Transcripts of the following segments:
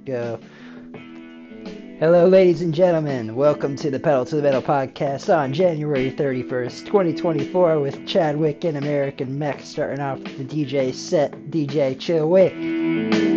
go. Hello, ladies and gentlemen. Welcome to the Pedal to the Metal podcast on January 31st, 2024, with Chadwick and American Mech starting off the DJ set. DJ Chillwick.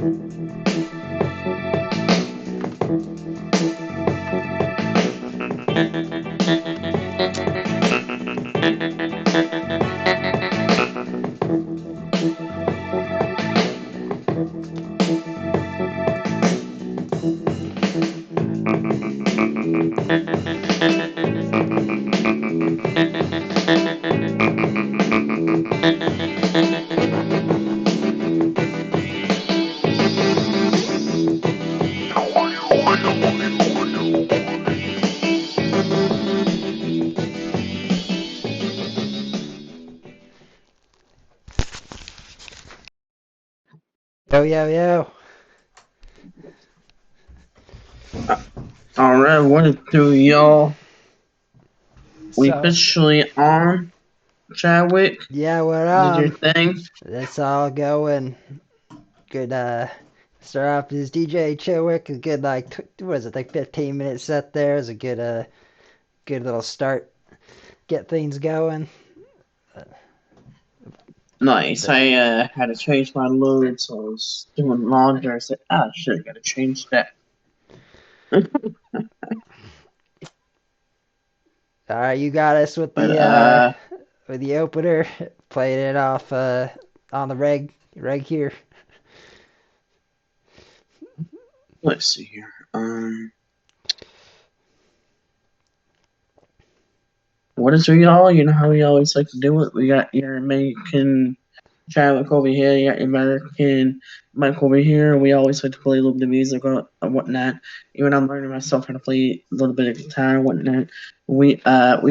Yo, yo, yo. Alright, what it do, y'all? We So, officially on, Chadwick. yeah, we're Did your on. thing. That's all going. Good, start off as DJ Chilwick. A good, like, what was it, like 15-minute set there. It was a good little start. Get things going. Nice. I had to change my load, so I was doing laundry. I said, shit, I gotta change that. All right, you got us But, with the opener. Playing it off, on the reg here. let's see here. What is it, y'all? You know how we always like to do it? We got your American Chadwick over here, you got your American Mike over here. We always like to play a little bit of music or whatnot. Even I'm learning myself how to play a little bit of guitar and whatnot. We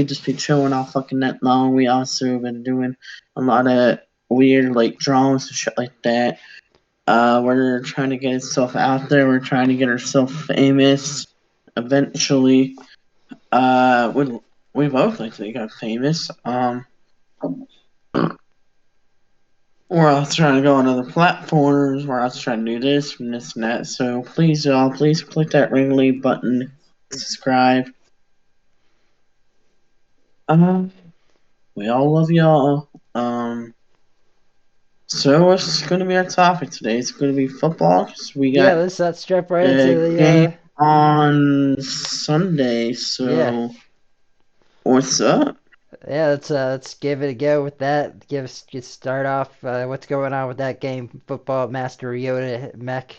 just be chilling all fucking that long. We also been doing a lot of weird like drawings and shit like that. We're trying to get ourselves out there. We're trying to get ourselves famous eventually. We both like to get famous. We're also trying to go on other platforms. We're also trying to do this and this and that. So please, y'all, please click that ring leave button, subscribe. Uh, we all love y'all. So what's going to be our topic today? It's going to be football. So we Yeah, got let's jump right into a the, game on Sunday. yeah. So what's up? Yeah, let's give it a go with that. Get start off. What's going on with that game? Football Master Yoda Mech.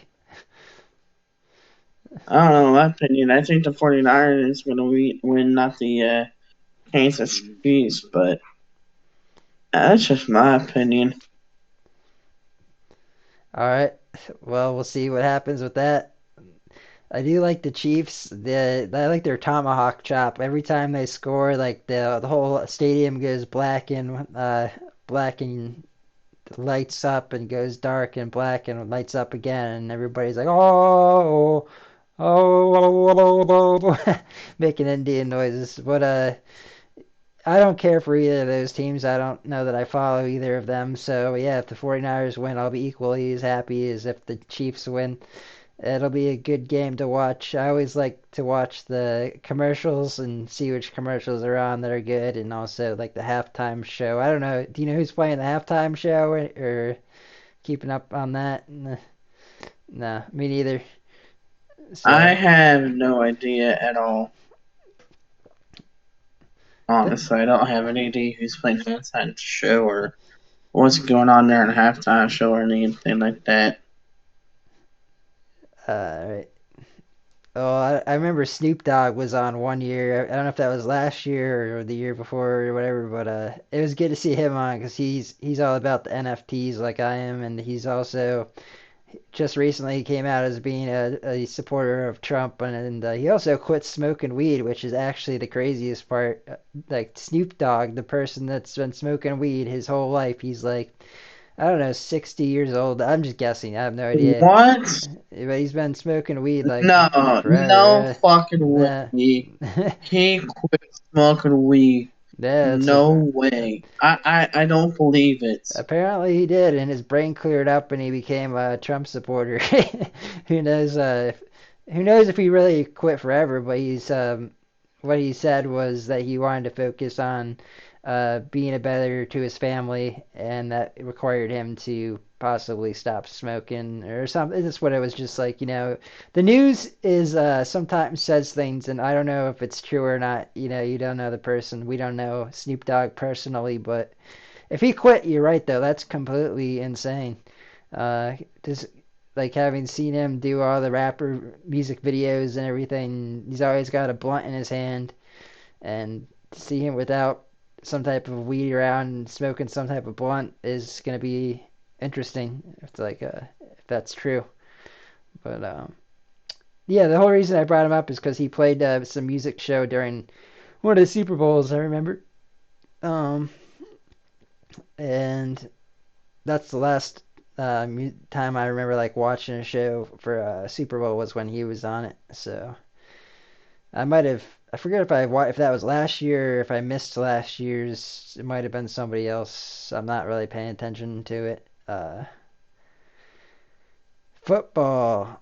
I don't know. In my opinion, I think the 49ers is going to win, not the Kansas Chiefs, but that's just my opinion. All right. Well, we'll see what happens with that. I do like the Chiefs. I like their tomahawk chop. Every time they score, like the whole stadium goes black and lights up and goes dark and black and lights up again, and everybody's like, oh, oh, making Indian noises. But I don't care for either of those teams. I don't know that I follow either of them. So yeah, if the 49ers win, I'll be equally as happy as if the Chiefs win. It'll be a good game to watch. I always like to watch the commercials and see which commercials are on that are good, and also like the halftime show. I don't know. Do you know who's playing the halftime show or keeping up on that? No, me neither. I So, have no idea at all. th- Honestly, I don't have any idea who's playing halftime show or what's going on there in a halftime show or anything like that. right. Oh, I remember Snoop Dogg was on one year. I don't know if that was last year or the year before or whatever, but it was good to see him on because he's all about the NFTs like I am, and he's also just recently came out as being a supporter of Trump, and he also quit smoking weed, which is actually the craziest part. Like Snoop Dogg, the person that's been smoking weed his whole life, he's like, I don't know, 60 years old. I'm just guessing. I have no idea. What? But he's been smoking weed like No, no forever. fucking Nah. way. He quit smoking weed. Yeah, No way. I don't believe it. apparently he did, and his brain cleared up, and he became a Trump supporter. Who knows? Who knows if he really quit forever? But he's what he said was that he wanted to focus on being a better to his family, and that required him to possibly stop smoking or something. That's what it was just like. The news is sometimes says things, and I don't know if it's true or not. You don't know the person. We don't know Snoop Dogg personally, but if he quit, you're right though. That's completely insane. Just like having seen him do all the rapper music videos and everything, he's always got a blunt in his hand, and to see him without some type of weed around and smoking some type of blunt is gonna be interesting. If that's true. But yeah, the whole reason I brought him up is because he played some music show during one of the Super Bowls. I remember, um, and that's the last time I remember like watching a show for Super Bowl was when he was on it. So I might have. I forget if that was last year or if I missed last year's. It might have been somebody else. I'm not really paying attention to it. Football,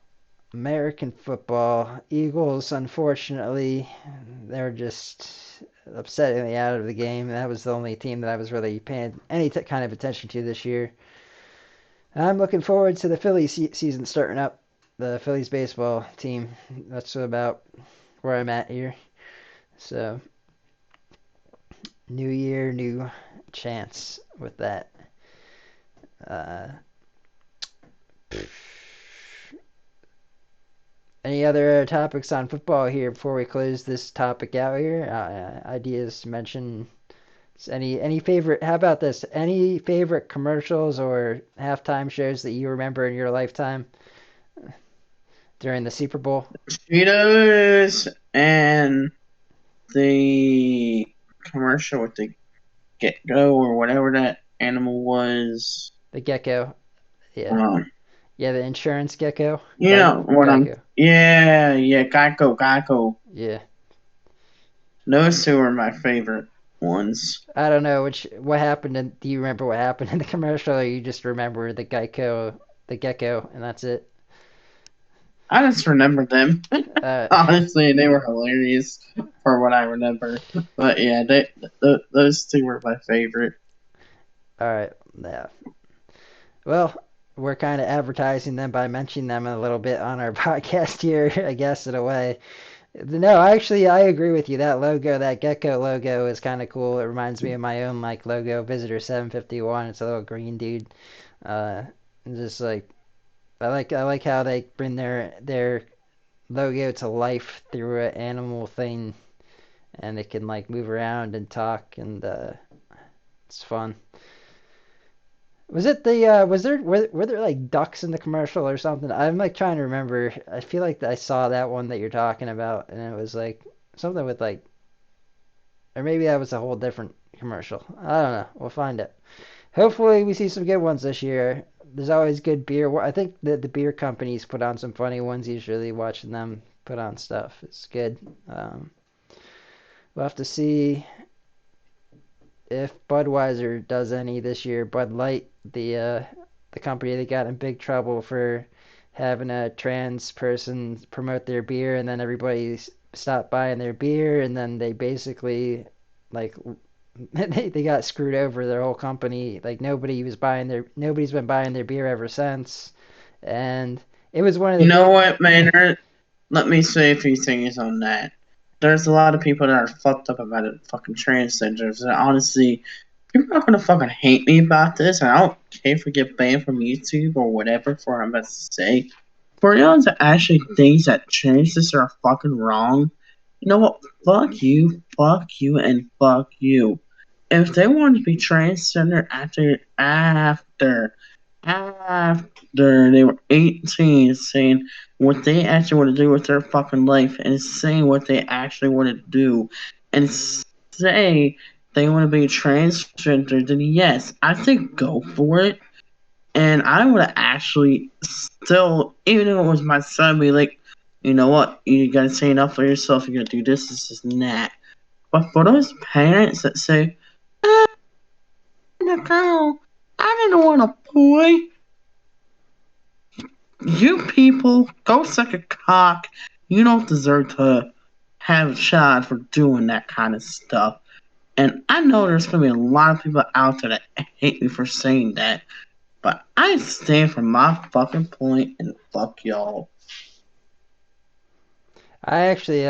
American football. Eagles, unfortunately, they were just upsettingly out of the game. That was the only team that I was really paying any kind of attention to this year. I'm looking forward to the Phillies season starting up. The Phillies baseball team. That's about where I'm at here. So, new year, new chance with that. Uh, any other topics on football here before we close this topic out here? Ideas to mention. Any favorite? How about this? Any favorite commercials or halftime shows that you remember in your lifetime during the Super Bowl? Cheetos and the commercial with the gecko or whatever that animal was. The gecko. Yeah. Um, Yeah, the insurance gecko. you know what I'm. Geico. Yeah, Geico. Yeah. Those two are my favorite ones. I don't know what happened. Do you remember what happened in the commercial, or you just remember the gecko, and that's it? I just remember them. Uh, Honestly, they were hilarious for what I remember. But yeah, those two were my favorite. all right. Yeah. Well, we're kind of advertising them by mentioning them a little bit on our podcast here, I guess, in a way. No, actually, I agree with you. That logo, that gecko logo, is kind of cool. It reminds me of my own like logo, Visitor 751. It's a little green dude. Uh, just like I like how they bring their logo to life through an animal thing, and it can like move around and talk, and it's fun. Was it the were there like ducks in the commercial or something? I'm like trying to remember. I feel like I saw that one that you're talking about, and it was like something with like, or maybe that was a whole different commercial. I don't know. We'll find it. Hopefully, we see some good ones this year. There's always good beer. I think that the beer companies put on some funny ones. Usually, watching them put on stuff is good. Um, we'll have to see if Budweiser does any this year. Bud Light, the company that got in big trouble for having a trans person promote their beer, and then everybody stopped buying their beer, and then they basically like they got screwed over. Their whole company, like nobody's been buying their beer ever since, and it was one of the You know big. what, Maynard? Let me say a few things on that. There's a lot of people that are fucked up about it, fucking transgenders. And honestly, people are gonna fucking hate me about this, and I don't care if we get banned from YouTube or whatever for what I'm about to say. For y'all to actually think that transgenders are fucking wrong, you know what? Fuck you, and fuck you. If they want to be transgender after they were 18, saying what they actually want to do with their fucking life and saying what they actually want to do and say they want to be transgender, then yes, I think go for it. And I would actually still, even if it was my son, be like, you know what, you gotta say enough for yourself, you're gonna do this, and that. But for those parents that say, I'm a girl, I didn't want a boy, you people, go suck a cock. You don't deserve to have a child for doing that kind of stuff. And I know there's gonna be a lot of people out there that hate me for saying that, but I stand for my fucking point and fuck y'all. I actually,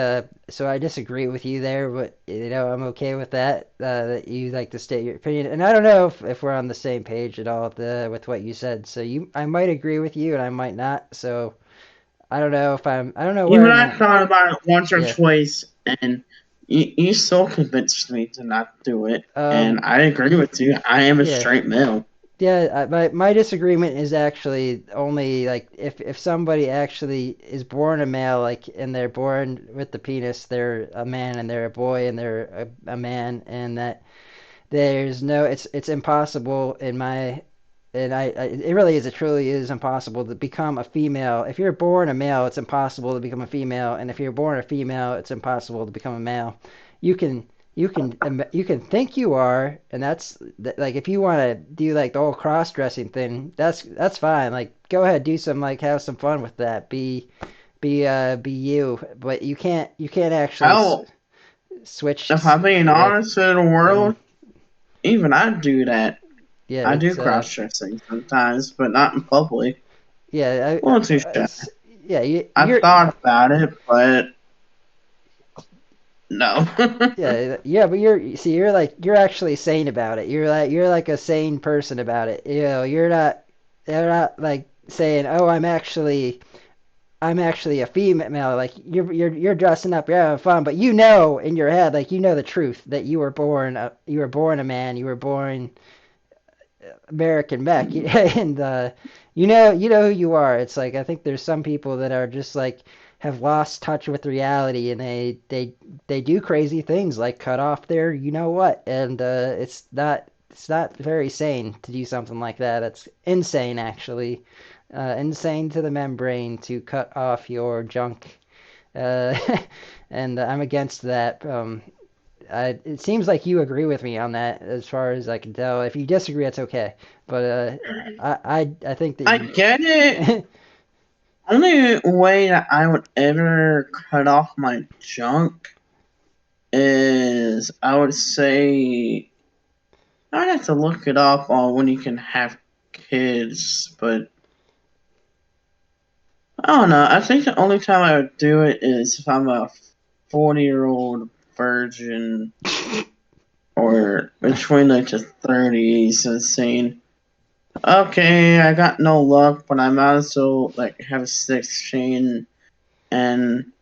so I disagree with you there, but I'm okay with that. That you like to state your opinion, and I don't know if we're on the same page at all with what you said. So I might agree with you, and I might not. So I don't know where Even I'm I at. thought about it once or Yeah. twice, and you still convinced me to not do it. And Um. I agree with you. I am a Yeah. straight male. Yeah, my disagreement is actually only like if somebody actually is born a male, like, and they're born with the penis, they're a man, and they're a boy, and they're a man, and that there's no, it's impossible in my, and it really is, it truly is impossible to become a female. If you're born a male, it's impossible to become a female, and if you're born a female, it's impossible to become a male. You can you can think you are, and like if you want to do like the whole cross-dressing thing, that's fine. Like go ahead, do some, like, have some fun with that. Be you, but you can't actually Hell, switch. if I'm being Yeah. honest in the Mhm. world, even I do that. Yeah, I do it's cross dressing sometimes, but not in public. yeah, A little too shy. yeah, I've you're thought about it, but no. yeah, but you're actually sane about it. You're like a sane person about it. You're not like saying, "Oh, I'm actually a female." Like you're dressing up, you're having fun, but in your head, like the truth that you were born a man, you were born American mech, and you know who you are. It's like I think there's some people that are just like have lost touch with reality, and they do crazy things like cut off their what, and it's not very sane to do something like that. It's insane, actually, insane to the membrane to cut off your junk, uh, and I'm against that. It seems like you agree with me on that, as far as I can tell. If you disagree, that's okay. But I think that I you. get it. Only way that I would ever cut off my junk is I would say I'd have to look it up on when you can have kids, but I don't know. I think the only time I would do it is if I'm a 40-year-old virgin or between like the 30s and saying, okay, I got no luck, but I might as well like have a sex chain and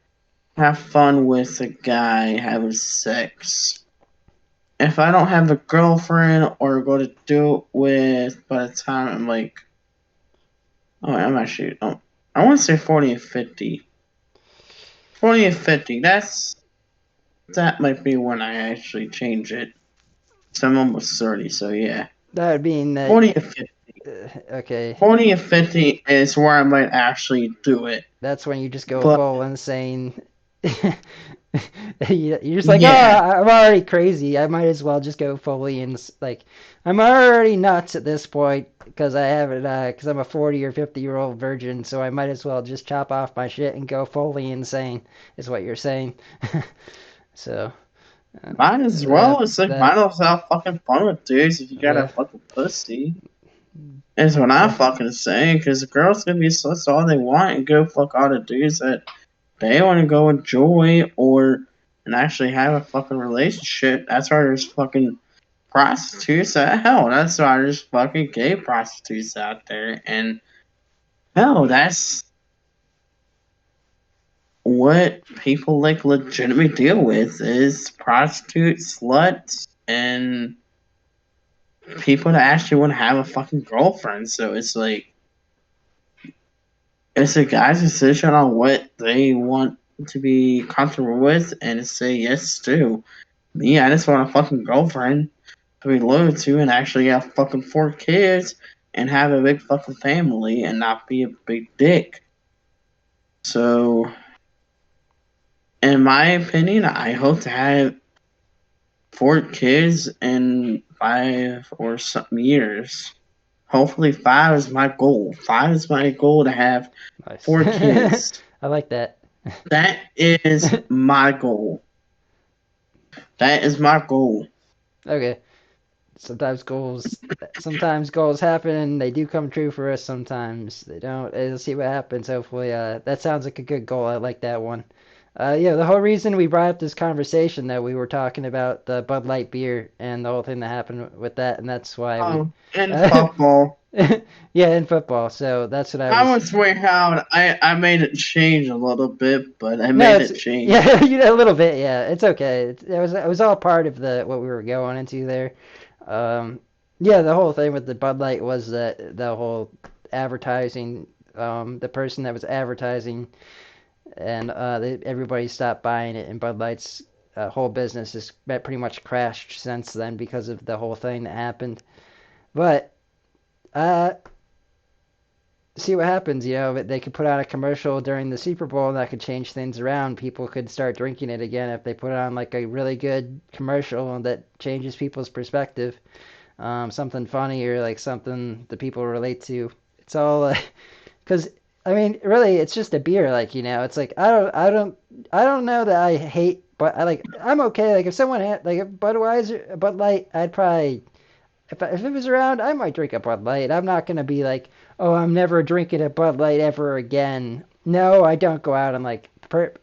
have fun with a guy having sex. If I don't have a girlfriend or go to do it with by the time I'm like, oh, I'm actually, oh, I want to say 40 and 50. 40 and 50, that might be when I actually change it. So I'm almost 30, so yeah. That would mean that. 40 and 50. Okay, 40 and 50 is where I might actually do it. that's when you just go But full insane. You're just like, oh, yeah, I'm already crazy. I might as well just go fully like, I'm already nuts at this point because I haven't, because I'm a 40 or 50-year-old virgin, so I might as well just chop off my shit and go fully insane, is what you're saying. So, uh, might as that well. It's like, that might as well have fucking fun with dudes if you got a yeah, fucking pussy. Is what I'm yeah, fucking saying, because the girls can be sluts all they want and go fuck all the dudes that they want to go enjoy or and actually have a fucking relationship. That's why there's fucking prostitutes. Hell, that's why there's fucking gay prostitutes out there. And hell, that's what people like legitimately deal with is prostitutes, sluts, and people that actually want to have a fucking girlfriend. So it's like it's a guy's decision on what they want to be comfortable with and say yes to. Me, I just want a fucking girlfriend to be loyal to and actually have fucking 4 kids and have a big fucking family and not be a big dick. So, in my opinion, I hope to have 4 kids in 5 or some years. Hopefully, 5 is my goal to have nice. 4 kids. I like that. That is my goal. That is my goal. Okay. Sometimes goals happen and they do come true for us. Sometimes they don't. We'll see what happens. Hopefully, that sounds like a good goal. I like that one. Yeah, the whole reason we brought up this conversation that we were talking about the Bud Light beer and the whole thing that happened with that, and that's why we. Oh, in Uh, football. yeah, in football. So that's what I I was. was way out. I made it change a little bit, but I No, made it's it change. yeah, a little bit. Yeah, it's okay. It was all part of the what we were going into there. Um, yeah, the whole thing with the Bud Light was that the whole advertising, the person that was advertising, and everybody stopped buying it, and Bud Light's whole business has pretty much crashed since then because of the whole thing that happened. But uh, see what happens. They could put out a commercial during the Super Bowl and that could change things around. People could start drinking it again if they put on like a really good commercial that changes people's perspective. Something funny or like something that people relate to. It's all because I mean, really, it's just a beer. Like it's like I don't know that I hate, but I'm okay. Like if someone had like a Budweiser, a Bud Light, I'd probably if it was around, I might drink a Bud Light. I'm not gonna be like, oh, I'm never drinking a Bud Light ever again. No, I don't go out and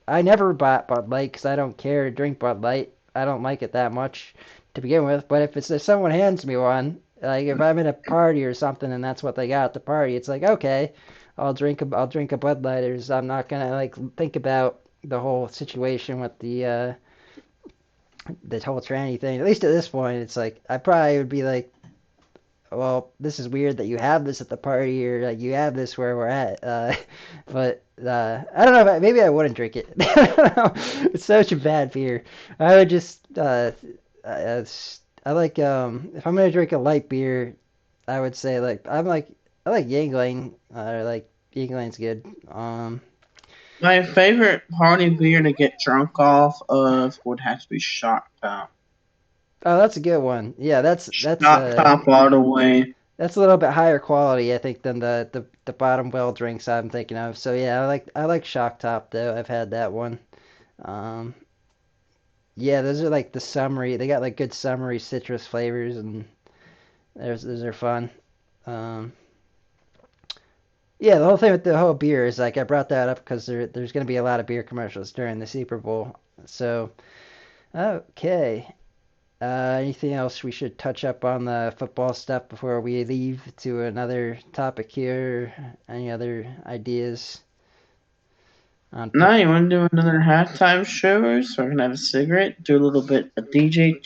I never bought Bud Light because I don't care to drink Bud Light. I don't like it that much to begin with. But if someone hands me one, like if I'm at a party or something and that's what they got at the party, it's like okay, I'll drink a Bud Light. I'm not gonna like think about the whole situation with the whole tranny thing. At least at this point, it's like I probably would be like, well, this is weird that you have this at the party or like you have this where we're at. But I don't know. Maybe I wouldn't drink it. I don't know. It's such a bad beer. I would just I like if I'm gonna drink a light beer, I would say I like Yingling. Like Yingling's good. My favorite party beer to get drunk off of would have to be Shock Top. Oh, that's a good one. Yeah, Shock Top all the way. that's a little bit higher quality, I think, than the bottom well drinks I'm thinking of. So yeah, I like Shock Top though. I've had that one. Um, yeah, those are like the summery. They got like good summery citrus flavors, and those are fun. Um, yeah, the whole thing with the whole beer is like I brought that up because there's going to be a lot of beer commercials during the Super Bowl. So okay. Anything else we should touch up on the football stuff before we leave to another topic here? Any other ideas on Now you want to do another halftime show so I can have a cigarette, do a little bit of DJ.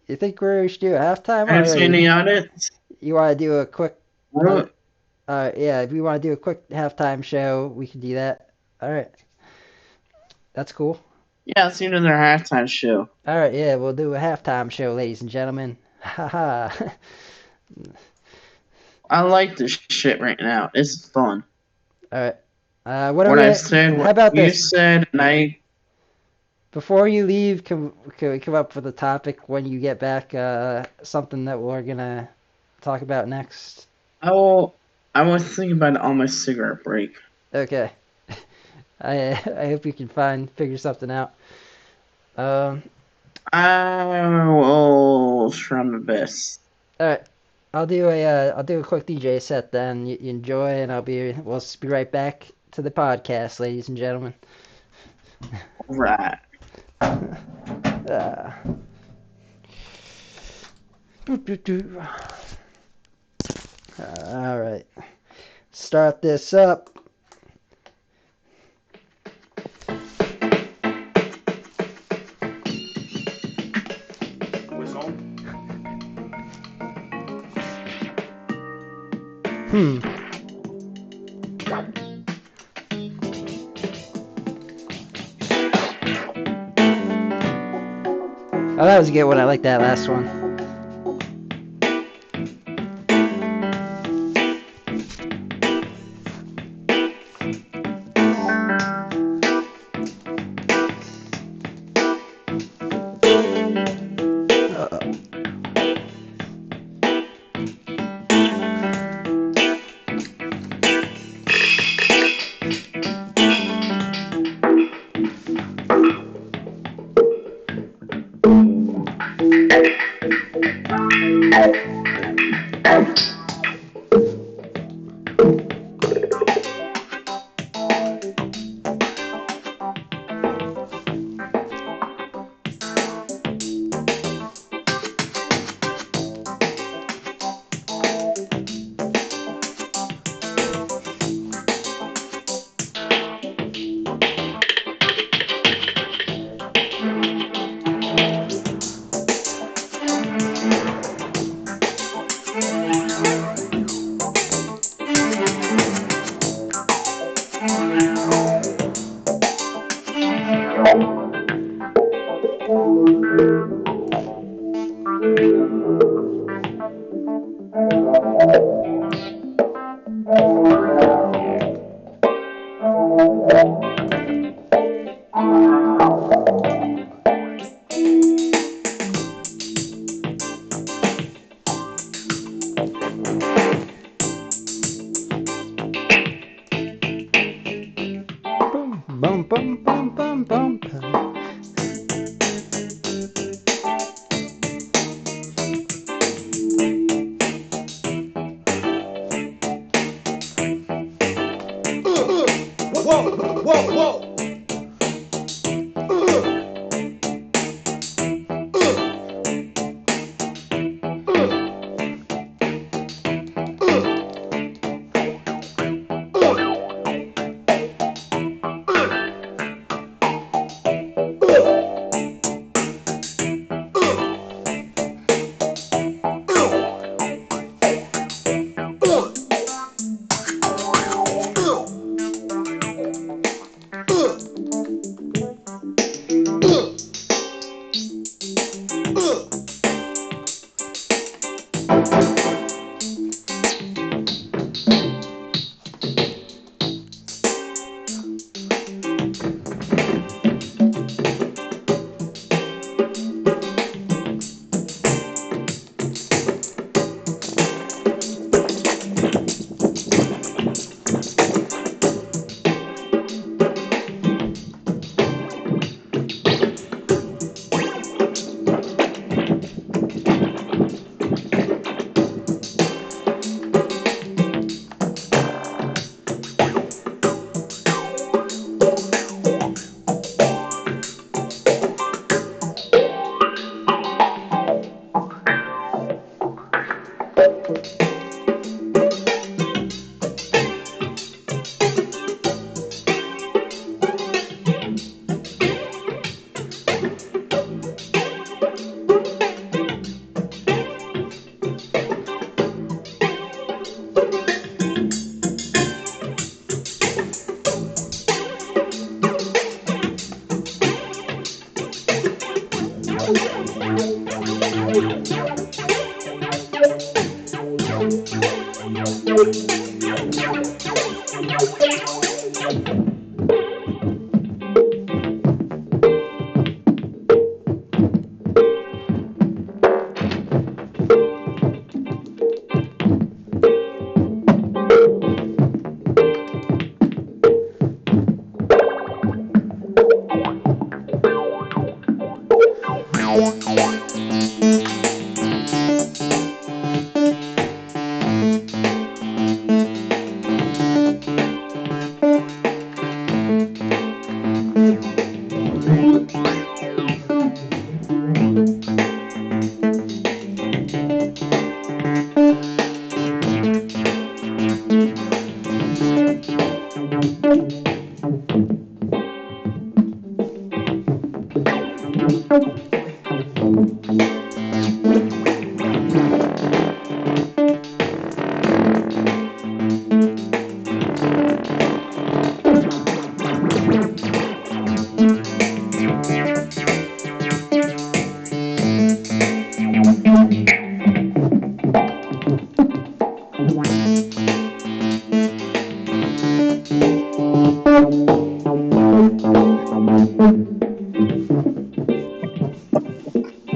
you think we should do a halftime I see any already? on it. You want to do a quick uh, What? yeah, if you want to do a quick halftime show, we can do that. All right. That's cool. Yeah, let's do another halftime show. All right, yeah, we'll do a halftime show, ladies and gentlemen. Haha. I like this shit right now. It's fun. All right. What are What I've we? said, How what about you this? said, and Before you leave, can we come up with a topic when you get back? Something that we're gonna talk about next. I was thinking about it on my cigarette break. Okay. I hope you can figure something out. Um. I will try my best. All right. I'll do a quick DJ set then. You enjoy, and we'll be right back to the podcast, ladies and gentlemen. Right. Uh, all right. Start this up. Hmm. Oh, that was a good one. I like that last one. Bum bum bum bum bum bum. Whoa, whoa, whoa.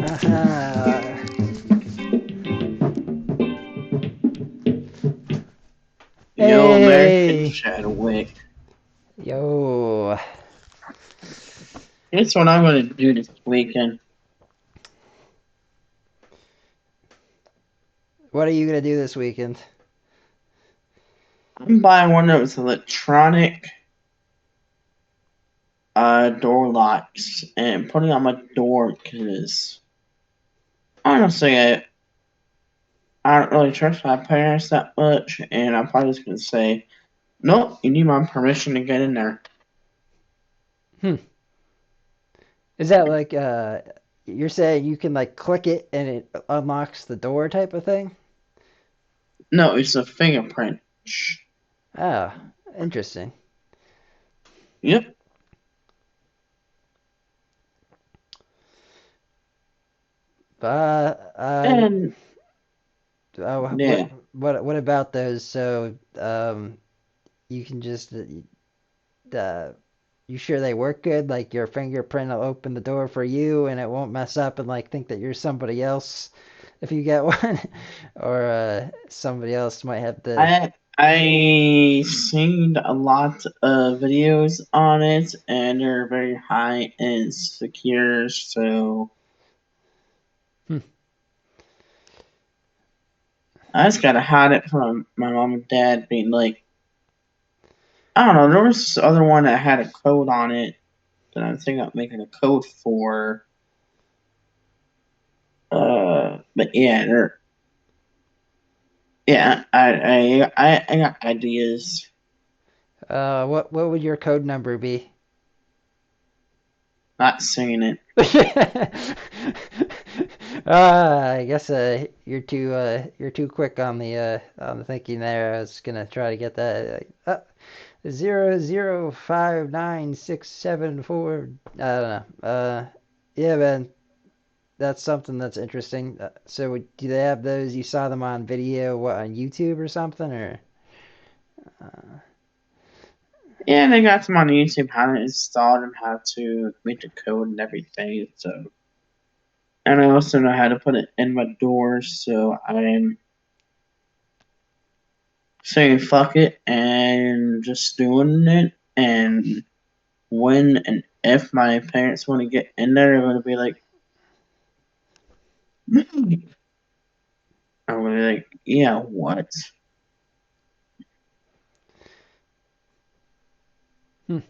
Aha. Yo, American Hey. Chadwick. Yo. Here's what I'm gonna do this weekend. What are you gonna do this weekend? I'm buying one of those electronic door locks and putting it on my door because honestly, I don't really trust my parents that much, and I'm probably just gonna say, nope, you need my permission to get in there. Hmm. Is that like you're saying you can like click it and it unlocks the door type of thing? No, it's a fingerprint. Oh, interesting. Yep. But And what yeah, what about those? So you can just you sure they work good? Like your fingerprint will open the door for you, and it won't mess up and like think that you're somebody else if you get one, or somebody else might have the. I seen a lot of videos on it, and they're very high and secure. So Hmm. I just gotta hide it from my mom and dad being like, I don't know. There was this other one that had a code on it that I'm thinking of making a code for. But yeah, I got ideas. What would your code number be? Not saying it. I guess you're too quick on the thinking there. I was gonna try to get that 0059674. I don't know. Yeah, man, that's something that's interesting. So do they have those? You saw them on video, what, on YouTube or something, or? Uh, Yeah, they got some on YouTube how to install them, how to make the code and everything. So, and I also know how to put it in my doors. So I'm saying fuck it and just doing it. And when and if my parents want to get in there, I'm gonna be like, I'm gonna be like, yeah, what? hmm.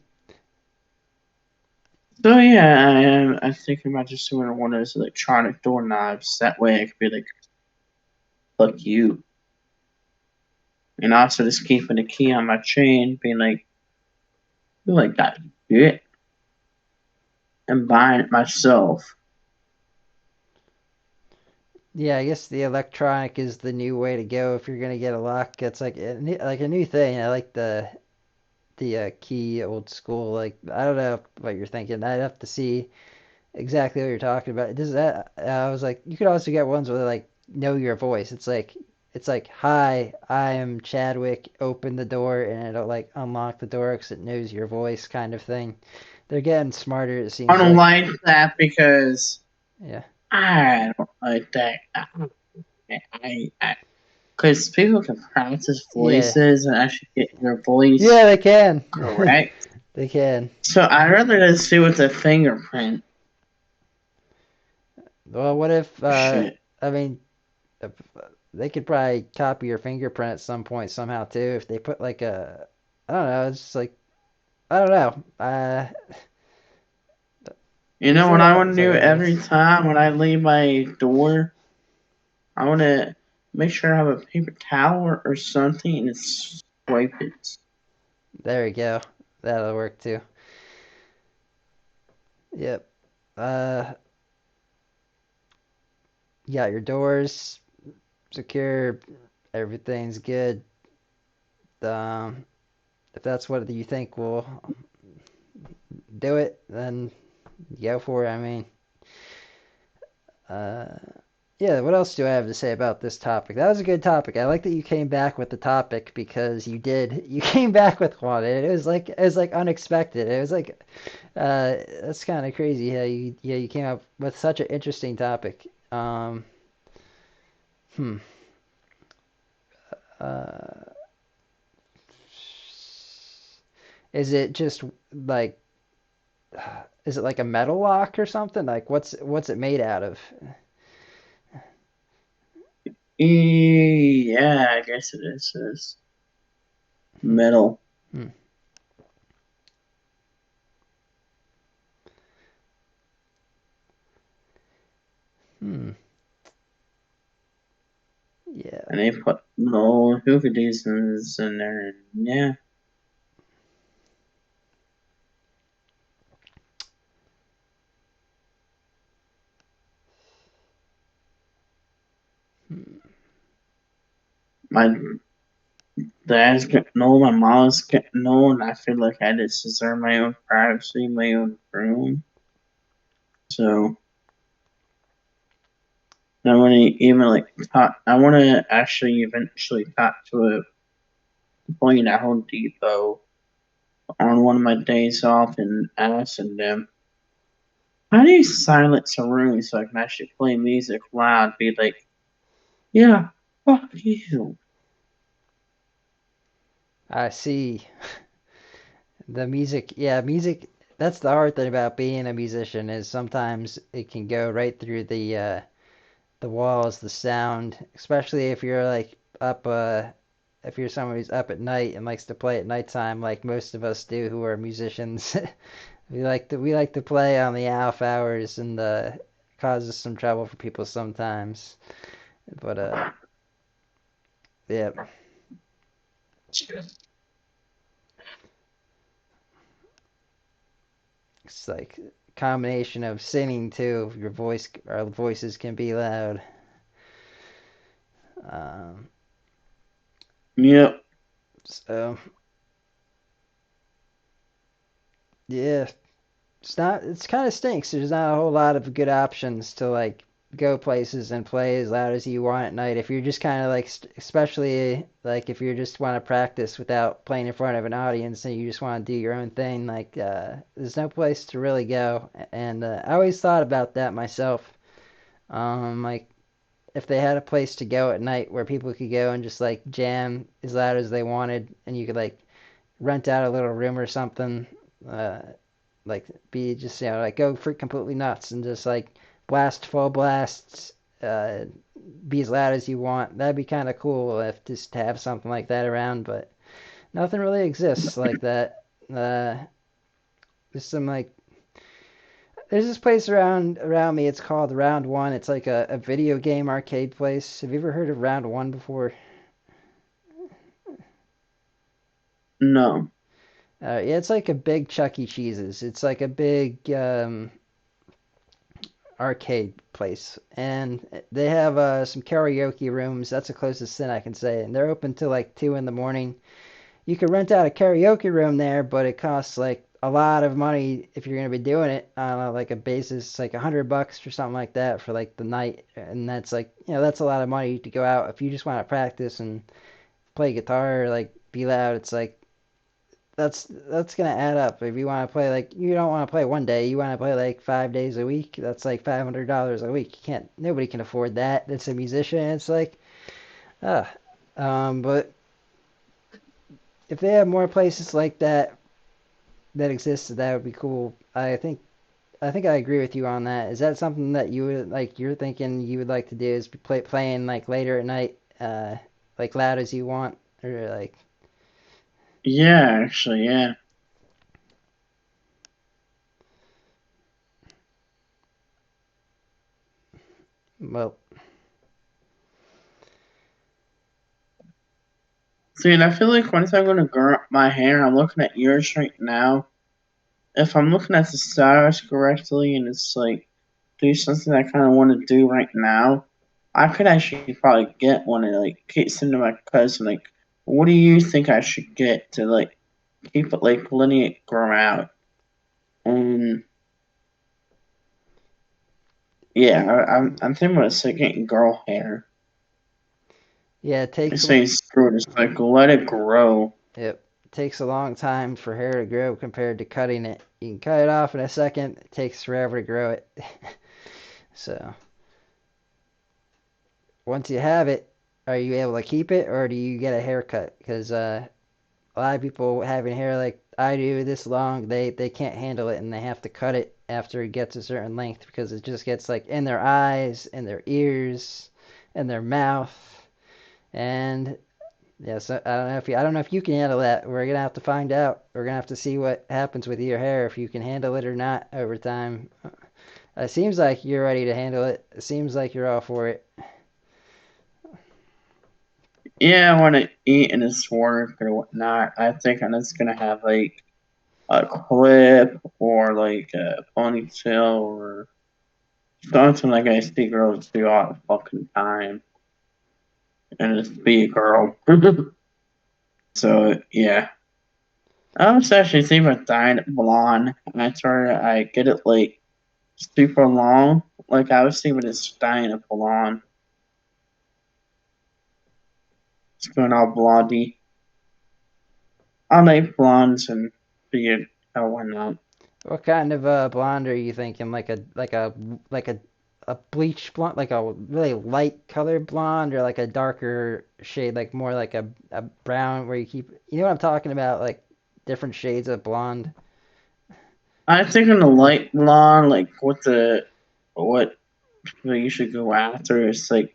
So yeah, I'm thinking about just doing one of those electronic doorknobs. That way I could be like, fuck you. And also just keeping the key on my chain, being like, you like that shit, and buying it myself. Yeah, I guess the electronic is the new way to go if you're gonna get a lock. It's like like a new thing. I like the key old school. Like I don't know what you're thinking. I'd have to see exactly what you're talking about. Does that? I was like, you could also get ones where they like know your voice. It's like, hi, I am Chadwick. Open the door, and it'll like unlock the door because it knows your voice, kind of thing. They're getting smarter. It I seems don't like. like that because Yeah. I don't like that. Because people can practice Yeah. voices and actually get your voice Yeah, they can. correct. They can. So I'd rather just do with a fingerprint. Well, what if? Shit. I mean, if, they could probably copy your fingerprint at some point somehow too. If they put like a, I don't know. It's just like I don't know. You It's know like what I want to it's like do every anything. time when I leave my door? I want to make sure I have a paper towel or something and swipe it. There we go. That'll work too. Yep. Uh, you got your doors secure. Everything's good. Um, if that's what you think will do it, then go for it. I mean, uh, yeah. What else do I have to say about this topic? That was a good topic. I like that you came back with the topic because you did. You came back with one, and it was like unexpected. It was like that's kind of crazy how you came up with such an interesting topic. Hmm. Uh, is it just like is it like a metal lock or something? Like what's it made out of? Yeah, I guess it is. It's Hmm. metal. Hmm. Hmm. Yeah. And they put little hookahs in there. Yeah. Hmm. My dad's getting old, my mom's getting old, and I feel like I just deserve my own privacy, my own room. So I want to even like talk. I want to actually eventually talk to a employee at Home Depot on one of my days off and asking them, "How do you silence a room so I can actually play music loud?" Be like, "Yeah, fuck you." I see. The music, yeah, music. That's the hard thing about being a musician is sometimes it can go right through the walls, the sound, especially if you're like up if you're someone who's up at night and likes to play at nighttime like most of us do who are musicians. We like to play on the off hours and causes some trouble for people sometimes. But yeah, it's like combination of singing too. Our voices can be loud. Um, Yep. so yeah, it's kind of stinks. There's not a whole lot of good options to like go places and play as loud as you want at night. If you're just kind of like, especially like if you just want to practice without playing in front of an audience and you just want to do your own thing, like there's no place to really go. And I always thought about that myself. Like if they had a place to go at night where people could go and just like jam as loud as they wanted, and you could like rent out a little room or something. Uh, like be just like go freak completely nuts and just like blast full blasts, uh, be as loud as you want. That'd be kind of cool if just to have something like that around, but nothing really exists like that. There's some like there's this place around me. It's called Round One. It's like a video game arcade place. Have you ever heard of Round One before? No. Yeah, it's like a big Chuck E. Cheese's. It's like a big arcade place, and they have some karaoke rooms. That's the closest thing I can say, and they're open till like 2 in the morning. You could rent out a karaoke room there, but it costs like a lot of money if you're gonna be doing it on like a basis, like $100 or something like that for like the night, and that's like that's a lot of money to go out if you just want to practice and play guitar or like be loud. It's like that's gonna add up. If you want to play like you don't want to play one day, you want to play like 5 days a week. That's like $500 a week. You can't. Nobody can afford that. That's a musician. It's like, ah, but if they have more places like that exist, that would be cool. I think I agree with you on that. Is that something that you would like? You're thinking you would like to do is playing like later at night, like loud as you want, or like Yeah, actually, yeah. well, See, and I feel like once I'm gonna grow up my hair, I'm looking at yours right now. If I'm looking at the stars correctly, and it's like do something I kind of want to do right now, I could actually probably get one and like keep sending to my cousin. Like, what do you think I should get to like keep it like letting it grow out? And yeah, I'm thinking about like getting girl hair. yeah, it I takes say screw it, just like let it grow. It takes a long time for hair to grow compared to cutting it. You can cut it off in a second. It takes forever to grow it. So once you have it, are you able to keep it or do you get a haircut? Because a lot of people having hair like I do this long, they can't handle it and they have to cut it after it gets a certain length because it just gets like in their eyes, in their ears, in their mouth, and yeah, so I don't know if you can handle that. We're gonna have to find out. We're gonna have to see what happens with your hair if you can handle it or not over time. It seems like you're ready to handle it. It seems like you're all for it. Yeah, I want to eat and it's work or whatnot. I think I'm just gonna have like a clip or like a ponytail or something like I see girls do all the fucking time, and just be a girl. So yeah, I was actually thinking about dyeing it blonde after I get it like super long. Like I was thinking about just dyeing it blonde. It's going all blondie. I like blondes and beard. Oh, why not? What kind of blonde are you thinking? Like a bleach blonde, like a really light colored blonde, or like a darker shade, like more like a brown, where you keep, you know what I'm talking about, like different shades of blonde. I think in the light blonde, like what you should go after is like,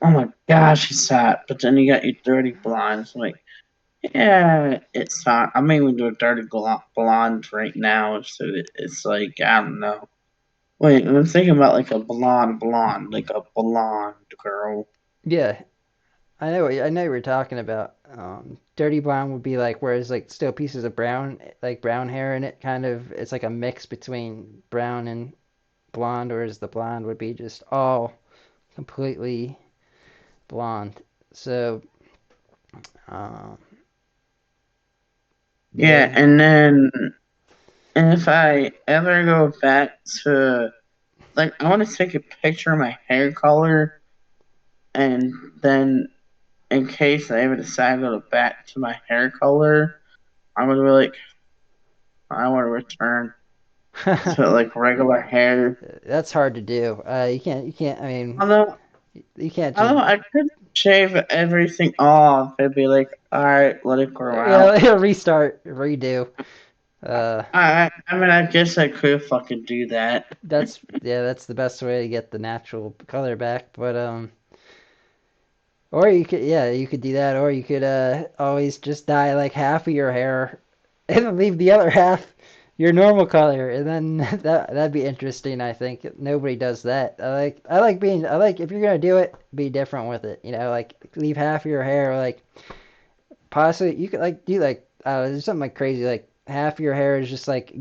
oh my gosh, it's hot. But then you got your dirty blondes, like, yeah, it's hot. I mean, we do a dirty blonde right now, so it's like I don't know. Wait, I'm thinking about like a blonde, like a blonde girl. Yeah, I know what you're talking about. Dirty blonde would be like where there's like still pieces of brown, like brown hair in it, kind of. It's like a mix between brown and blonde, whereas the blonde would be just all completely blonde. So, um, Yeah, yeah. and then if I ever go back to like, I want to take a picture of my hair color, and then in case I ever decide to go back to my hair color, I'm gonna be like, I want to return to like regular hair. That's hard to do. You can't. I mean, Although, you can't just, although I could shave everything off and be like, all right, let it grow out. yeah, restart, redo. Uh, I mean, I guess I could fucking do that. that's the best way to get the natural color back. But or you could, yeah, you could do that, or you could always just dye like half of your hair and then leave the other half your normal color, and then that'd be interesting. I think nobody does that. I like if you're gonna do it, be different with it. You know, like leave half of your hair, like possibly you could like do like there's something like crazy, like half of your hair is just like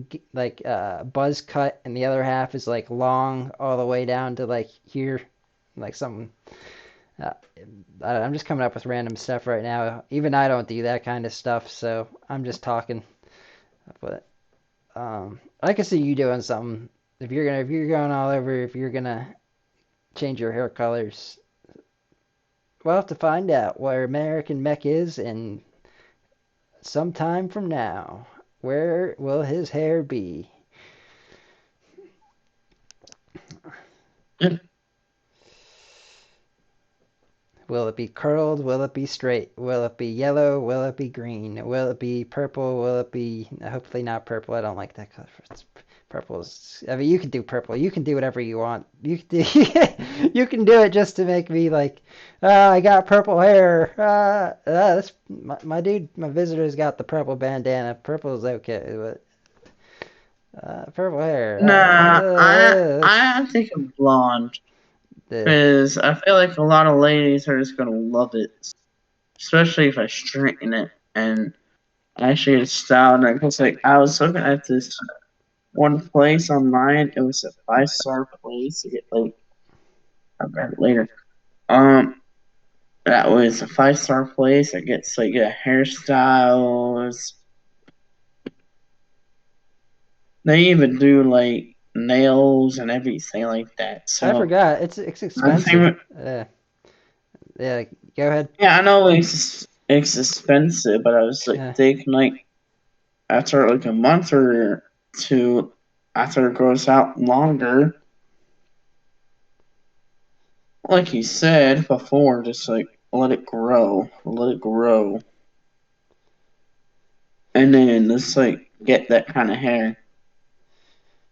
buzz cut, and the other half is like long all the way down to like here, like something. Uh, I'm just coming up with random stuff right now. Even I don't do that kind of stuff, so I'm just talking. But I can see you doing something. If you're going all over, if you're gonna change your hair colors, we'll have to find out where American Mech is in some time from now. Where will his hair be? Will it be curled? Will it be straight? Will it be yellow? Will it be green? Will it be purple? Will it be hopefully not purple? I don't like that color. Purple is. I mean, you can do purple. You can do whatever you want. You can do, you can do it just to make me like, I got purple hair. That's my dude. My visitor's got the purple bandana. Purple is okay, but purple hair. Nah, That's I think I'm blonde the. because I feel like a lot of ladies are just gonna love it, especially if I straighten it and actually get it styled. Because like I was looking at this one place online, it was a 5-star place to get like I'll grab it later. Um, that was a 5-star place that gets like hairstyles. They even do like nails and everything like that. I So forgot. It's I'm expensive. thinking, Yeah. Go ahead. yeah, I know it's expensive, but I was like Yeah. thinking like after like a month or two, after it grows out longer, like you said before, just like let it grow, and then just like get that kind of hair.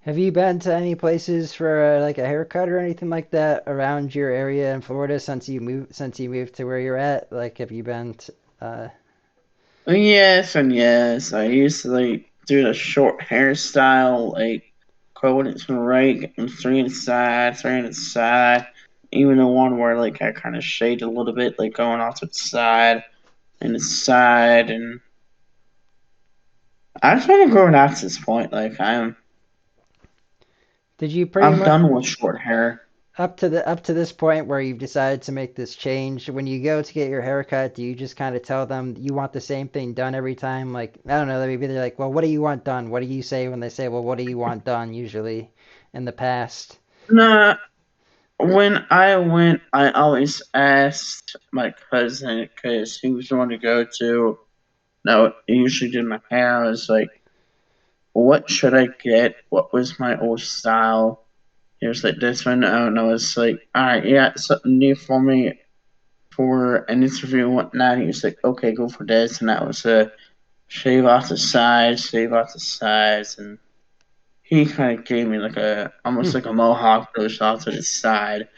Have you been to any places for like a haircut or anything like that around your area in Florida since you moved to where you're at? Like, have you been to, Yes and yes. I used to like do the short hairstyle, like combing it to the right, getting three on the side, three on the side. Even the one where like I kind of shade a little bit, like going off to the side, and I just want to grow it out to this point. Like did you pretty I'm much done with short hair. up to this point where you've decided to make this change, when you go to get your haircut, do you just kind of tell them you want the same thing done every time? Like, I don't know, maybe they're like, well, what do you want done? What do you say when they say, well, what do you want done usually in the past? Nah, when I went, I always asked my cousin because he was the one to go to. No, he usually did my hair. I was like, what should I get? What was my old style? He was like, this one. And I was like, all right, yeah, something new for me for an interview and whatnot. He was like, okay, go for this. And that was a shave off the sides. And he kind of gave me like almost Hmm, like a mohawk goes off to the side.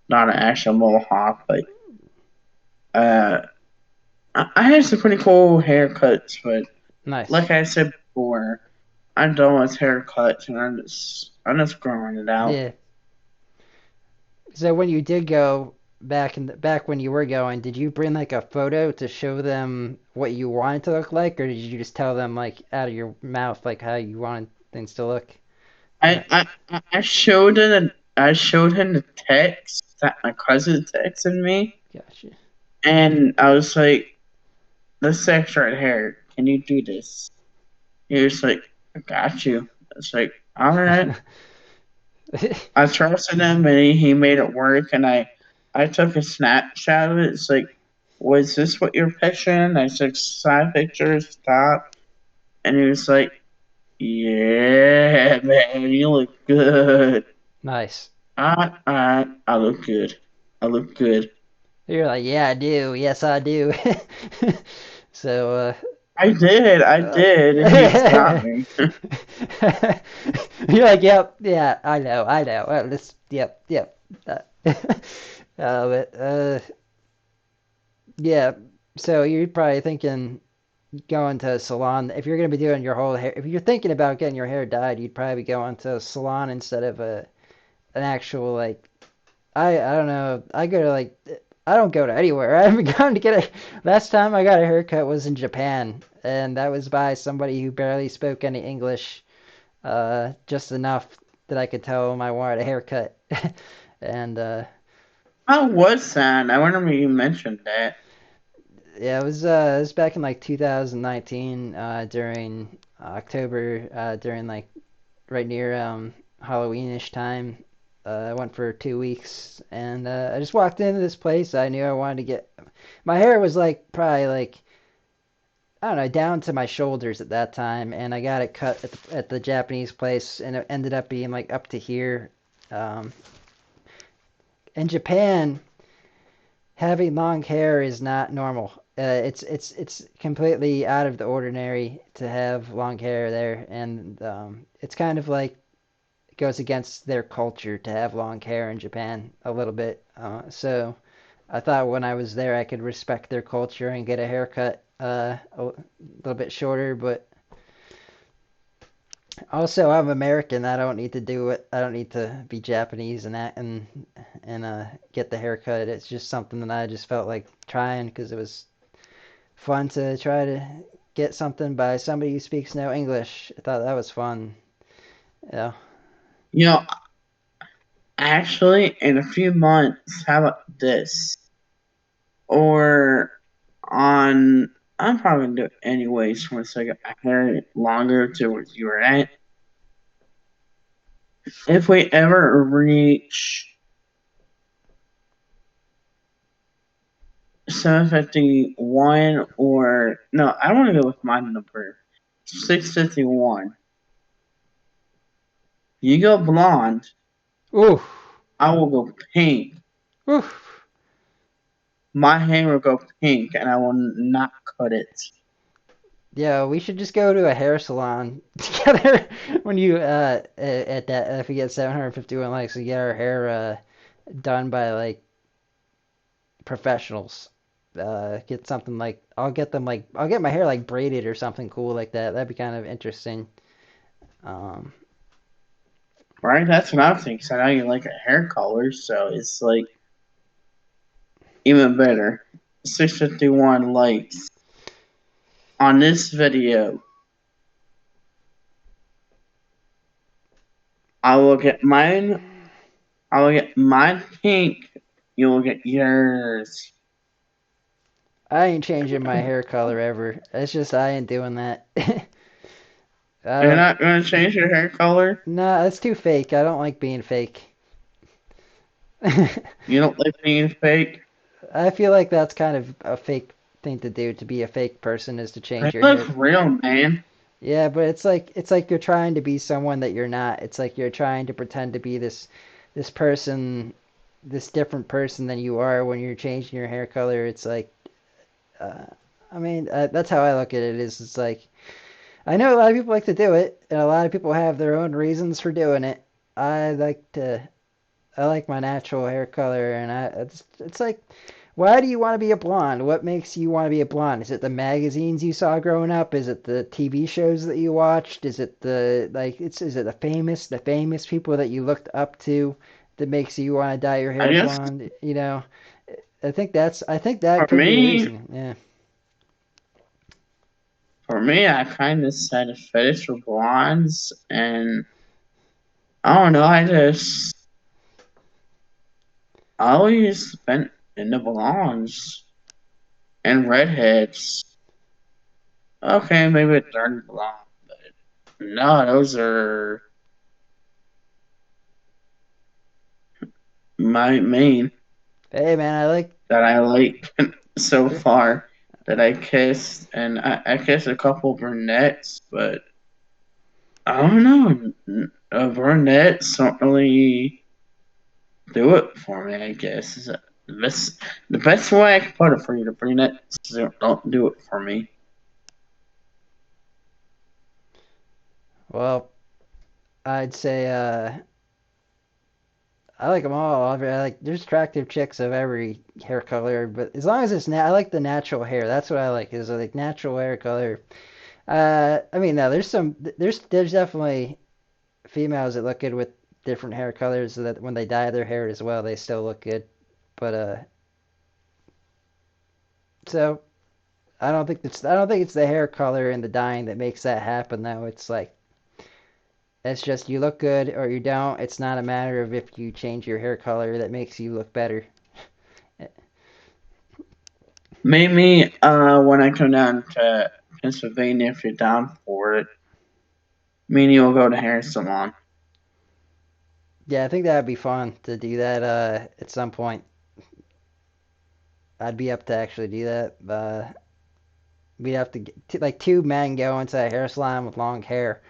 Not an actual mohawk, but uh, I had some pretty cool haircuts, but nice. like I said before, I'm done with haircuts and I'm just growing it out. Yeah. So when you did go back when you were going, did you bring like a photo to show them what you wanted to look like, or did you just tell them like out of your mouth like how you wanted things to look? Uh, I showed him the text that my cousin texted me, gotcha. and I was like, "This extra right here, can you do this?" He was like, "I got you." I was like, "All right." I trusted him, and he made it work. And I took a snapshot of it. It's like, was this what you're picturing? I took side pictures, stop, and he was like, "Yeah, man, you look good." Nice. I look good. I look good. You're like, yeah, I do. Yes, I do. So, I uh, did. He stopped me. you're like, yep, yeah, I know. Yep, yep. Uh, but, yeah. So you're probably thinking going to a salon. If you're gonna be doing your whole hair, if you're thinking about getting your hair dyed, you'd probably be going to a salon instead of an actual like I don't know. I go to like I don't go to anywhere. I haven't gone to get a. Last time I got a haircut was in Japan, and that was by somebody who barely spoke any English, just enough that I could tell him I wanted a haircut. And How was that? I wonder if you mentioned that. yeah, it was back in like 2019 during October during like right near Halloweenish time. I went for 2 weeks, and I just walked into this place. I knew I wanted to get my hair was like probably like I don't know down to my shoulders at that time, and I got it cut at the Japanese place, and it ended up being like up to here. Um, in Japan, having long hair is not normal. It's completely out of the ordinary to have long hair there, and it's kind of like it goes against their culture to have long hair in Japan a little bit. So I thought when I was there, I could respect their culture and get a haircut a little bit shorter. But also, I'm American. I don't need to do it. I don't need to be Japanese and that and get the haircut. It's just something that I just felt like trying because it was fun to try to get something by somebody who speaks no English. I thought that was fun. Yeah. You know, actually, in a few months, how about this? Or on, I'm probably gonna do it anyways once I get my hair longer to where you were at. If we ever reach 751, or no, I want to go with my number 651. You go blonde, Ooh. I will go pink. Ooh. My hair will go pink, and I will not cut it. Yeah, we should just go to a hair salon together when you at that if we get 751 likes, we get our hair done by like professionals. Get something like I'll get my hair like braided or something cool like that. That'd be kind of interesting. Um, Right? That's what I'm thinking. So I know you like a hair color, so it's like even better. 651 likes on this video. I will get mine I will get mine pink. You will get yours. I ain't changing my hair color ever. It's just I ain't doing that. I You're don't. not gonna change your hair color. Nah, it's too fake. I don't like being fake. You don't like being fake. I feel like that's kind of a fake thing to do. To be a fake person is to change They your look hair. real, man. Yeah, but it's like you're trying to be someone that you're not. It's like you're trying to pretend to be this person, this different person than you are when you're changing your hair color. It's like, uh, I mean, that's how I look at it. Is it's like I know a lot of people like to do it, and a lot of people have their own reasons for doing it. I like to I like my natural hair color, and it's like, why do you want to be a blonde? What makes you want to be a blonde? Is it the magazines you saw growing up? Is it the TV shows that you watched? Is it is it the famous people that you looked up to that makes you want to dye your I hair guess blonde? I think that for could be a me, reason. Yeah. I kind of had a fetish for blondes, and I don't know. I always been into blondes and redheads. Okay, maybe a dark blonde, but no, those are my main Hey man, I like. that I like so far that I kissed, and I kissed a couple brunettes, but I don't know. Brunettes don't really do it for me. I guess is the best way I can put it for you. The brunettes don't do it for me. Well, I'd say I like them all. There's attractive chicks of every hair color, but as long as I like the natural hair. That's what I like. Is like natural hair color. I mean, no, there's definitely females that look good with different hair colors, so that when they dye their hair as well, they still look good. But so I don't think it's the hair color and the dyeing that makes that happen though. It's just you look good or you don't. It's not a matter of if you change your hair color that makes you look better. Maybe when I come down to Pennsylvania, if you're down for it, me and you will go to hair salon. Yeah, I think that'd be fun to do that at some point. I'd be up to actually do that. We'd have to get like two men go into a hair salon with long hair.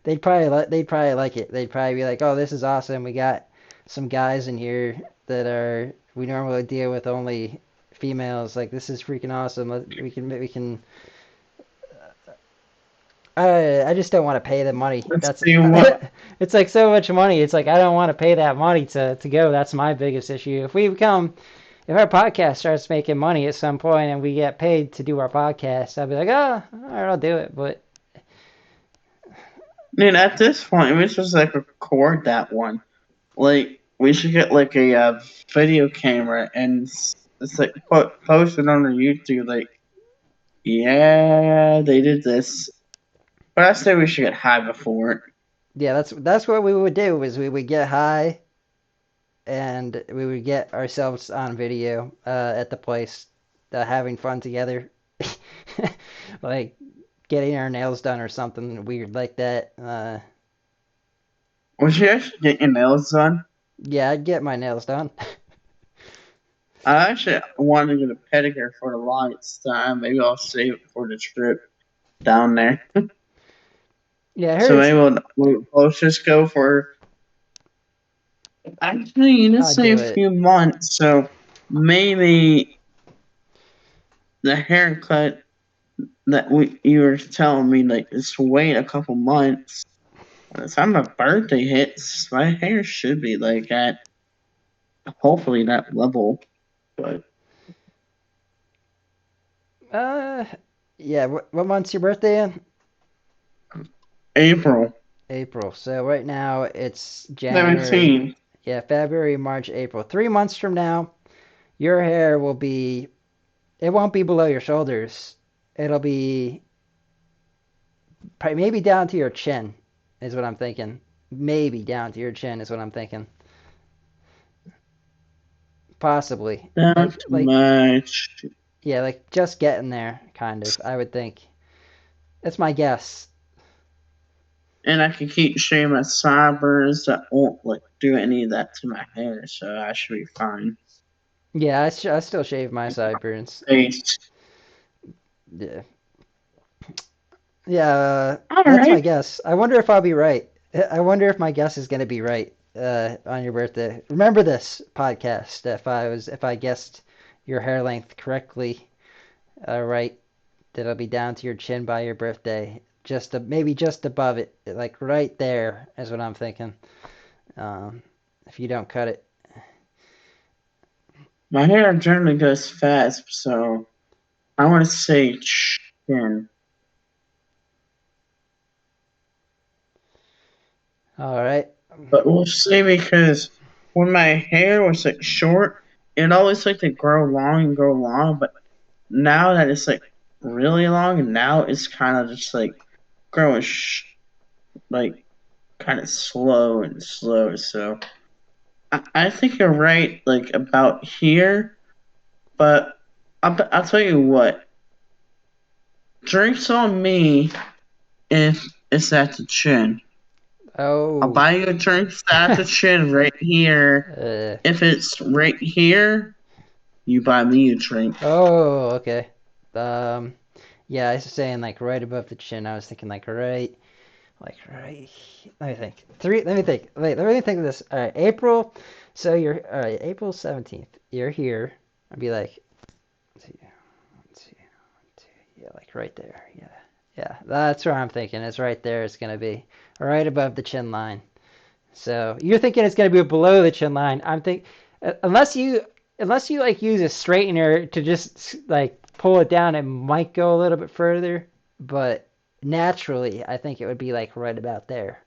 They'd probably like it. They'd probably be like, "Oh, this is awesome. We got some guys in here that are we normally deal with only females. Like this is freaking awesome. We can. I just don't want to pay the money. Let's That's see what. it's like so much money. It's like I don't want to pay that money to go. That's my biggest issue. If our podcast starts making money at some point and we get paid to do our podcast, I'll be like, oh, all right, I'll do it. But I mean, at this point, we should just like record that one. Like, we should get like a video camera and it's like post it on our YouTube. Like, yeah, they did this. But I say we should get high before it. yeah, that's what we would do is we would get high and we would get ourselves on video at the place, having fun together, like getting our nails done or something weird like that. Would you actually get your nails done? Yeah, I'd get my nails done. I actually want to get a pedicure for the longest time. Maybe I'll save it for the trip down there. Yeah, I heard So it's. maybe we'll both just go for. Actually, you did I'd say a do it. few months, so maybe the haircut that you were telling me like just wait a couple months. By the time my birthday hits, my hair should be like at hopefully that level. But Uh, yeah. What month's your birthday in? April April. So right now it's January. 17. Yeah, February, March, April. 3 months from now, your hair will be. It won't be below your shoulders. It'll be maybe down to your chin, is what I'm thinking. Maybe down to your chin is what I'm thinking. possibly. Not much. Yeah, like just getting there, kind of. I would think. That's my guess. And I can keep shaving my sideburns that won't like do any of that to my hair, so I should be fine. Yeah, I still shave my sideburns. Face. Yeah, yeah. That's my Alright. guess. I wonder if I'll be right. I wonder if my guess is gonna be right on your birthday. Remember this podcast. If I guessed your hair length correctly, right, that'll be down to your chin by your birthday. Maybe just above it, like right there is what I'm thinking. Um, if you don't cut it. My hair generally goes fast, so I want to say chin. All right. But we'll see because when my hair was like short, it always like to grow long and grow long, but now that it's like really long, and now it's kind of just like growing like kind of slow and slow. So I think you're right, like about here. But I'll tell you what, drinks on me if it's at the chin. I'll Oh. buy you a drink at the chin right here. uh, If it's right here, you buy me a drink. oh, okay. Um, yeah, I was saying like right above the chin. I was thinking like right. Let me think. Three. Let me think. Wait. Let me think of this. All right, April. So you're all right. April 17th. You're here. I'd be like, two, two, two, yeah, like right there. Yeah, yeah. That's where I'm thinking. It's right there. It's gonna be right above the chin line. So you're thinking it's gonna be below the chin line. I'm think unless you like use a straightener to just like pull it down, it might go a little bit further. But naturally, I think it would be like right about there.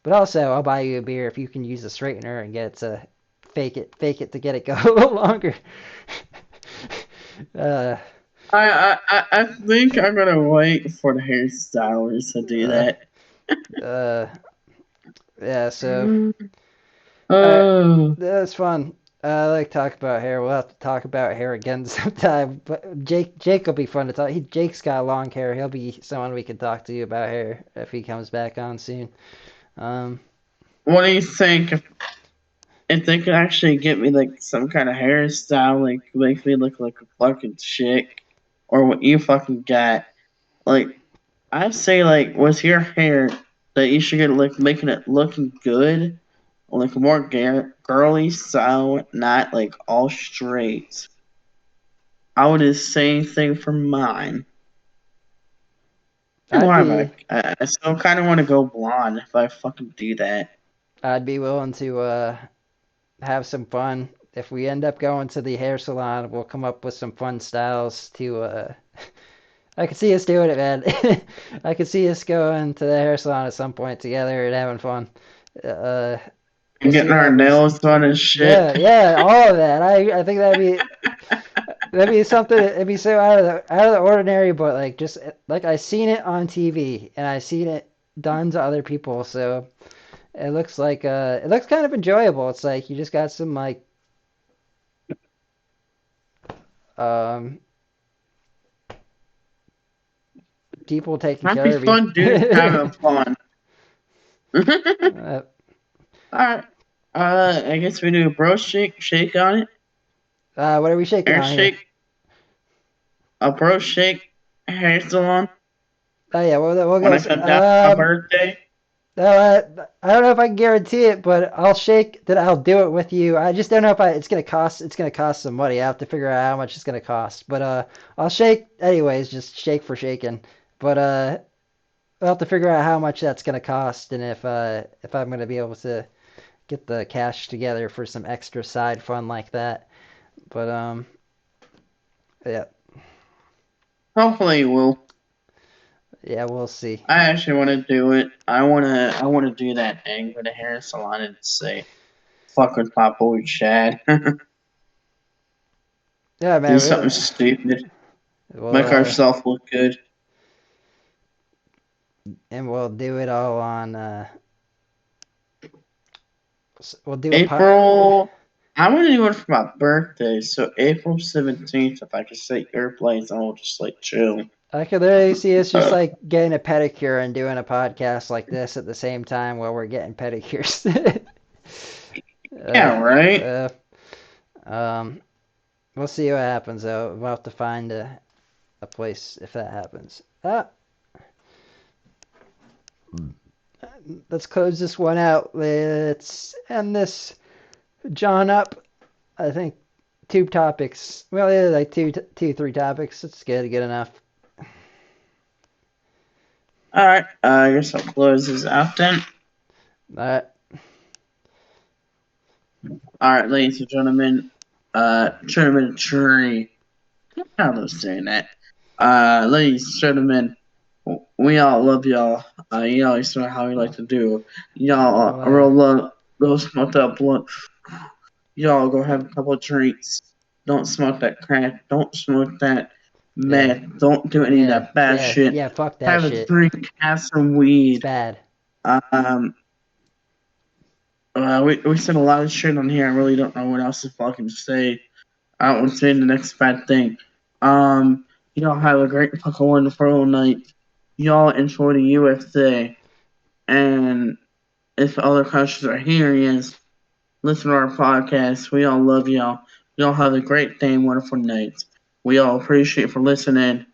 But also, I'll buy you a beer if you can use a straightener and get it to fake it to get it go a little longer. uh, I think I'm gonna wait for the hairstylers to do uh, that. uh, yeah. So, Mm. all right, Oh, that's fun. I like to talk about hair. We'll have to talk about hair again sometime. But Jake will be fun to talk. Jake's got long hair. He'll be someone we can talk to about hair if he comes back on soon. Um, what do you think if they could actually get me like some kind of hairstyle, like make me look like a fucking chick, or what you fucking got? Like I say, like with your hair, that you should get like making it looking good, like a more girly style, not like all straight. I would do the same thing for mine. And I'd why am be I still kind of want to go blonde if I fucking do that. I'd be willing to have some fun. If we end up going to the hair salon, we'll come up with some fun styles to I could see us doing it, man. I could see us going to the hair salon at some point together and having fun. Uh, we'll And see getting what our happens. nails done and shit. Yeah, yeah, all of that. I think that'd be something. It'd be so out of the ordinary, but like just like I seen it on TV and I seen it done to other people, so it looks kind of enjoyable. It's like you just got some like um people taking Might be care of you. fun, dude. Having fun. uh, Alright. I guess we do a bro shake on it. what are we shaking Hair on here? shake, a bro shake, hair salon. Oh yeah, we'll When go. I come down for my birthday. I don't know if I can guarantee it, but I'll shake that I'll do it with you. I just don't know if it's gonna cost. It's gonna cost some money. I have to figure out how much it's gonna cost. But I'll shake anyways. Just shake for shaking. But I'll have to figure out how much that's gonna cost and if I'm gonna be able to get the cash together for some extra side fun like that. But yeah, Hopefully you will. yeah, we'll see. I actually want to do it. I wanna do that thing for the hair salon and say, fuck with my boy Chad. Yeah, Do man. something stupid. We'll Make ourselves look good. and we'll do it all We'll do a April. I'm gonna do it for my birthday, so April 17th. If I could set your place, and we'll just like chill. I could literally see us just like getting a pedicure and doing a podcast like this at the same time while we're getting pedicures. Yeah, right. Um, we'll see what happens though. We'll have to find a place if that happens. Let's close this one out. Let's end this John up. I think 2 topics. Well, yeah, like 3 topics. It's good enough. All right. I guess I'll close this out then. Alright. All right, ladies and gentlemen. Tournament tree. How am I saying that? Ladies and gentlemen, we all love y'all. You always know how we like to do. Y'all roll up, go smoke that blunt. Y'all go have a couple of drinks. Don't smoke that crack. Don't smoke that meth. Don't do any of that bad shit. Yeah, fuck that have shit. a drink. Have some weed. It's bad. We said a lot of shit on here. I really don't know what else to fucking say. I don't want to say the next bad thing. Y'all have a great fucking wonderful night. Y'all enjoy the USA. And if other countries are hearing us, listen to our podcast. We all love y'all. Y'all have a great day and wonderful night. We all appreciate for listening.